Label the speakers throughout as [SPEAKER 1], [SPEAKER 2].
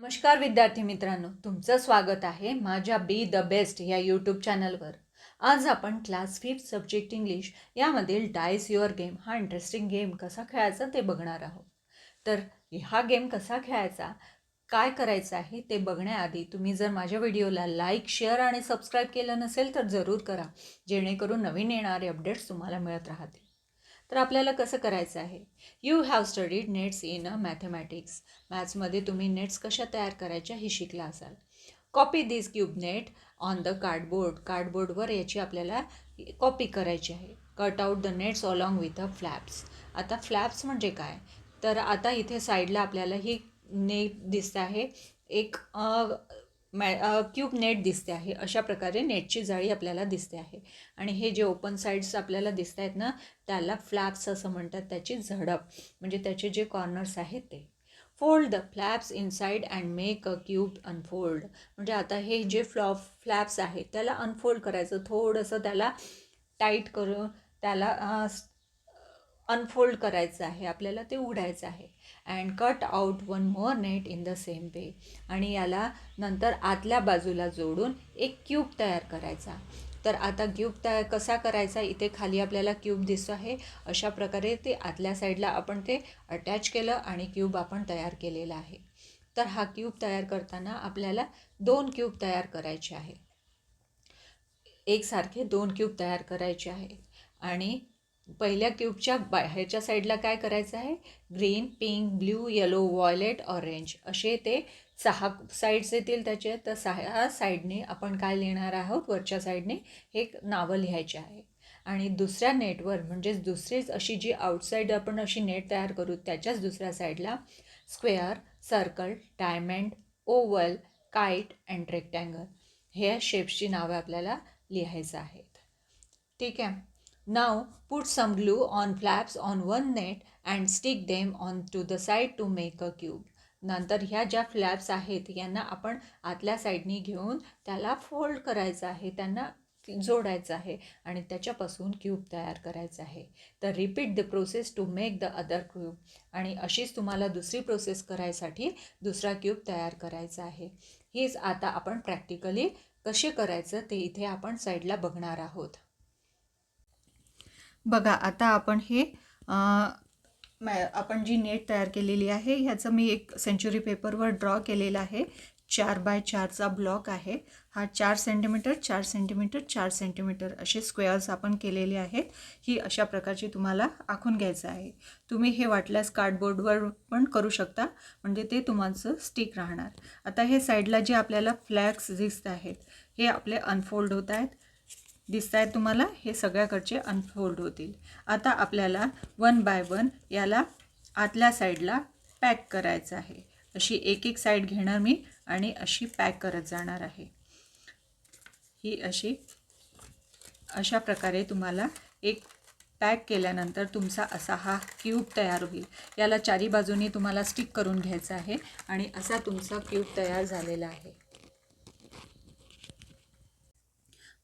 [SPEAKER 1] नमस्कार विद्यार्थी मित्रांनो, तुमचं स्वागत आहे माझ्या बी द बेस्ट या यूट्यूब चॅनलवर. आज आपण क्लास 5 सब्जेक्ट इंग्लिश यामधील डायस युअर गेम हा इंटरेस्टिंग गेम कसा खेळायचा ते बघणार आहोत. तर हा गेम कसा खेळायचा, काय करायचं आहे ते बघण्याआधी तुम्ही जर माझ्या व्हिडिओला लाईक, शेअर आणि सबस्क्राईब केलं नसेल तर जरूर करा, जेणेकरून नवीन येणारे अपडेट्स तुम्हाला मिळत राहतील. तर आपल्याला कसं करायचं आहे. You have studied nets in a mathematics. मॅथ्समध्ये तुम्ही नेट्स कशा तयार करायच्या हे शिकला असाल. Copy this cube net on the कार्डबोर्डवर याची आपल्याला कॉपी करायची आहे. Cut out the nets along with a flaps. आता फ्लॅप्स म्हणजे काय, तर आता इथे साईडला आपल्याला ही नेट दिसते आहे, एक क्यूब नेट दिसते आहे. अशा प्रकारे नेटची जाळी आपल्याला दिसते आहे. आणि हे जे ओपन साईड्स आपल्याला दिसत आहेत ना, त्याला फ्लॅप्स असं म्हणतात. त्याची झडप म्हणजे त्याचे जे कॉर्नर्स आहेत ते. Fold the flaps inside and make a cube unfold. म्हणजे आता हे जे फ्लॅप्स आहेत त्याला अनफोल्ड करायचं, थोडंसं त्याला टाईट करून त्याला अनफोल्ड करायचं आहे, आपल्याला ते उघडायचं आहे. And cut out one more net in the same way. आणि याला नंतर आतल्या बाजूला जोडून एक क्यूब तयार करायचा. तर आता क्यूब तयार कसा करायचा, इथे खाली आपल्याला क्यूब दिसतो आहे. अशा प्रकारे ते आतल्या साईडला आपण ते अटॅच केलं आणि क्यूब आपण तयार केलेला आहे. तर हा क्यूब तयार करताना आपल्याला 2 क्यूब तयार करायचे आहे. एकसारखे 2 क्यूब तयार करायचे आहे. आणि पहिल्या क्यूबच्या ह्याच्या साईडला काय करायचं आहे, green, pink, blue, yellow, violet, orange असे ते 6 साईड्स येतील त्याचे. तर 6 साईडने आपण काय लिहिणार आहोत, वरच्या साईडने हे नावं लिहायचे आहे. आणि दुसऱ्या नेटवर म्हणजेच दुसरीच अशी जी आउटसाईड आपण अशी नेट तयार करू त्याच्याच दुसऱ्या साईडला square, circle, diamond, oval, kite and rectangle हे शेप्सची नावं आपल्याला लिहायचं आहेत. ठीक आहे. नाव put some glue on flaps on one net and stick them on to the side to make a cube. नंतर ह्या ज्या फ्लॅप्स आहेत यांना आपण आतल्या साईडनी घेऊन त्याला फोल्ड करायचं आहे, त्यांना जोडायचं आहे आणि त्याच्यापासून क्यूब तयार करायचं आहे. तर repeat the process to make the other cube. आणि अशीच तुम्हाला दुसरी प्रोसेस करायसाठी दुसरा क्यूब तयार करायचा आहे. हीच आता आपण प्रॅक्टिकली कसे करायचं ते इथे आपण साईडला बघणार आहोत. बघा, आता आपण हे आपण जी नेट तयार केलेली आहे ह्याचं मी एक सेंचुरी पेपरवर ड्रॉ केलेला आहे. 4 बाय 4चा ब्लॉक आहे हा. 4 सेंटीमीटर 4 सेंटीमीटर 4 सेंटीमीटर असे स्क्वेअर्स आपण केलेले आहेत. ही अशा प्रकारची तुम्हाला आखून घ्यायचं आहे. तुम्ही हे वाटल्यास कार्डबोर्डवर पण करू शकता, म्हणजे ते तुमचं स्टिक राहणार. आता हे साईडला जे आपल्याला फ्लॅग्स दिसत आहेत हे आपले अनफोल्ड होत आहेत, दिसत आहेत तुम्हाला, हे सगळ्याकडचे अनफोल्ड होतील. आता आपल्याला 1 बाय 1 याला आतल्या साईडला पॅक करायचं आहे. अशी एक एक साईड घेणार मी आणि अशी पॅक करत जाणार आहे. ही अशा प्रकारे तुम्हाला एक पॅक केल्यानंतर तुमचा असा हा क्यूब तयार होईल. याला चारी बाजूनी तुम्हाला स्टिक करून घ्यायचं आहे आणि असा तुमचा क्यूब तयार झालेला आहे.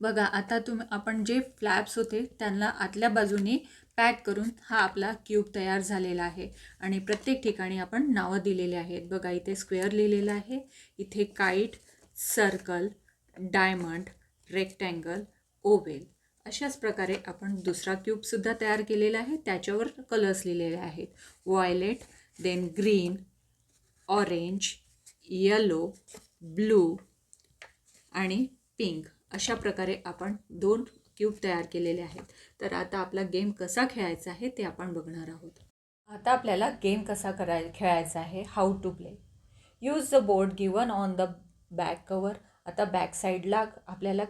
[SPEAKER 1] बघा, आता आपण जे फ्लॅप्स होते त्यांना आतल्या बाजूने पॅक करून हा आपला क्यूब तयार झालेला आहे. आणि प्रत्येक ठिकाणी आपण नावं दिलेले आहेत. बघा, इथे स्क्वेअर लिहिलेलं आहे, इथे काईट, सर्कल, डायमंड, रेक्टँगल, ओव्हेल. अशाच प्रकारे आपण दुसरा क्यूबसुद्धा तयार केलेला आहे. त्याच्यावर कलर्स लिहिलेले आहेत, violet, then green, orange, yellow, blue आणि पिंक. अशा प्रकारे आपण 2 क्यूब तयार केलेले आहेत. तर आता आपला गेम कसा खेळायचा आहे ते आपण बघणार आहोत. आता आपल्याला गेम कसा खेळायचा आहे. How to play. Use the board given on the back cover. आता बॅक साईडला आपल्याला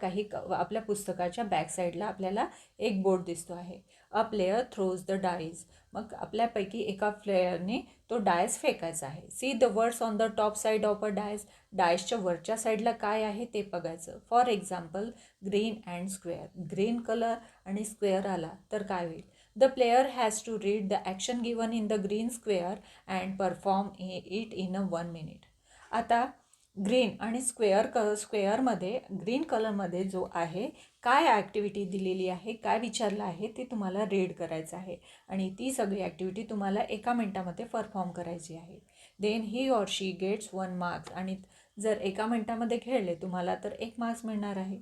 [SPEAKER 1] आपल्या पुस्तकाच्या बॅक साईडला आपल्याला एक बोर्ड दिसतो आहे. A player throws the dies. मग आपल्यापैकी एका प्लेयरने तो डायस फेकायचा आहे. See the words on the top side of a dice. डायसच्या वरच्या साईडला काय आहे ते बघायचं. For example green and square. Green colour आणि स्क्वेअर आला तर काय होईल. The player has to read the action given in the green square and perform it in a 1 minute. आता ग्रीन आणि स्क्वेअरमध्ये ग्रीन कलरमध्ये जो आहे काय ॲक्टिव्हिटी दिलेली आहे, काय विचारलं आहे ते तुम्हाला रीड करायचं आहे आणि ती सगळी ॲक्टिव्हिटी तुम्हाला 1 मिनिटामध्ये परफॉर्म करायची आहे. Then he or she gets 1 marks. आणि जर एका मिनिटामध्ये खेळले तुम्हाला तर 1 मार्क्स मिळणार आहे.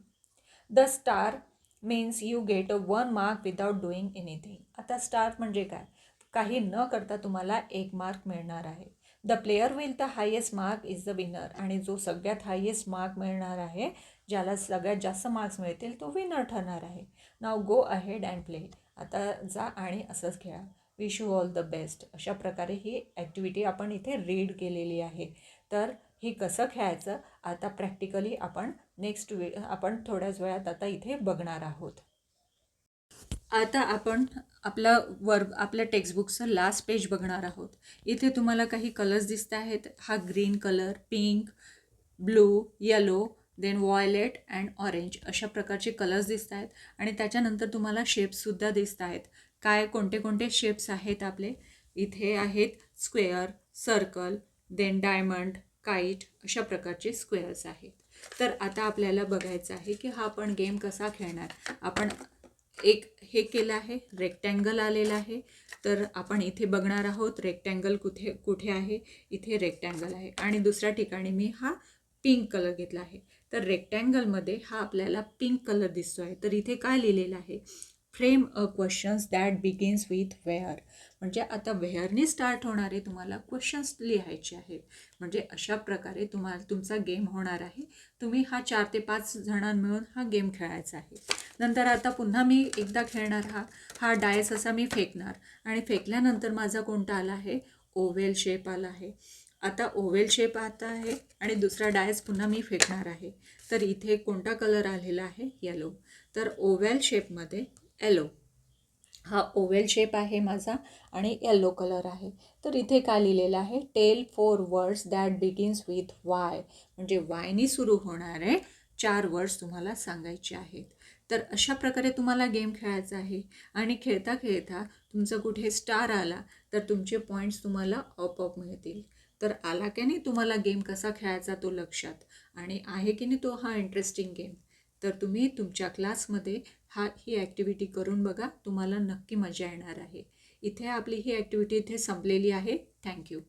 [SPEAKER 1] The star means you get 1 mark without doing anything. आता स्टार म्हणजे काय? काही न करता तुम्हाला 1 मार्क मिळणार आहे. The player will the highest mark is the winner. आणि जो सगळ्यात हायेस्ट मार्क मिळणार आहे, ज्याला सगळ्यात जास्त मार्क्स मिळतील तो विनर ठरणार आहे. नाव गो अहेड अँड प्ले. आता जा आणि असंच खेळा. Wish you all the best. अशा प्रकारे ही ॲक्टिव्हिटी आपण इथे रीड केलेली आहे. तर ही कसं खेळायचं आता प्रॅक्टिकली आपण आपण थोड्याच वेळात आता इथे बघणार आहोत. आता आपण आपल्या टेक्स्टबुकचं लास्ट पेज बघणार आहोत. इथे तुम्हाला काही कलर्स दिसत आहेत. हा green colour, pink, blue, yellow, then violet and orange अशा प्रकारचे कलर्स दिसत आहेत. आणि त्याच्यानंतर तुम्हाला शेप्ससुद्धा दिसत आहेत. कोणते कोणते शेप्स आहेत आपले इथे आहेत. Square, circle, then diamond, kite अशा प्रकारचे स्क्वेअर्स आहेत. तर आता आपल्याला बघायचं आहे की हा आपण गेम कसा खेळणार. आपण एक हे केलं आहे, रेक्टँगल आलेला आहे. तर आपण इथे बघणार आहोत रेक्टँगल कुठे आहे. इथे रेक्टँगल आहे आणि दुसऱ्या ठिकाणी मी हा पिंक कलर घेतला आहे. तर रेक्टँगलमध्ये हा आपल्याला पिंक कलर दिसतो आहे. तर इथे काय लिहिलेलं आहे, frame a questions that begins with where. म्हणजे आता वेअरने स्टार्ट होणारे तुम्हाला क्वेश्चन्स लिहायचे आहेत. म्हणजे अशा प्रकारे तुमचा गेम होणार आहे. तुम्ही हा 4 ते 5 जणां मिळून हा गेम खेळायचा आहे. नंतर आता पुन्हा मी एकदा खेळणार. हा डायस असा मी फेकणार आणि फेकल्यानंतर माझा कोणता आला आहे, ओव्हेल शेप आला आहे. आता ओव्हेल शेप आता आहे आणि दुसरा डायस पुन्हा मी फेकणार आहे. तर इथे कोणता कलर आलेला आहे, येलो. तर ओव्हेल शेपमध्ये येलो हा ओव्हेल शेप आहे माझा आणि येलो कलर आहे. तर इथे काय लिहिलेलं आहे, tell 4 words that begins with Y. म्हणजे वायनी सुरू होणारे 4 वर्ड्स तुम्हाला सांगायचे आहेत. तर अशा प्रकारे तुम्हाला गेम खेळायचा आहे. आणि खेळता खेळता तुमचं कुठे स्टार आला तर तुमचे पॉईंट्स तुम्हाला आपोआप मिळतील. तर आला की नाही तुम्हाला गेम कसा खेळायचा तो लक्षात, आणि आहे की नाही तो हा इंटरेस्टिंग गेम. तर तुम्ही तुमच्या क्लासमध्ये ही ॲक्टिव्हिटी करून बघा. तुम्हाला नक्की मजा येणार आहे. इथे आपली ही ॲक्टिव्हिटी इथे संपलेली आहे. थँक्यू.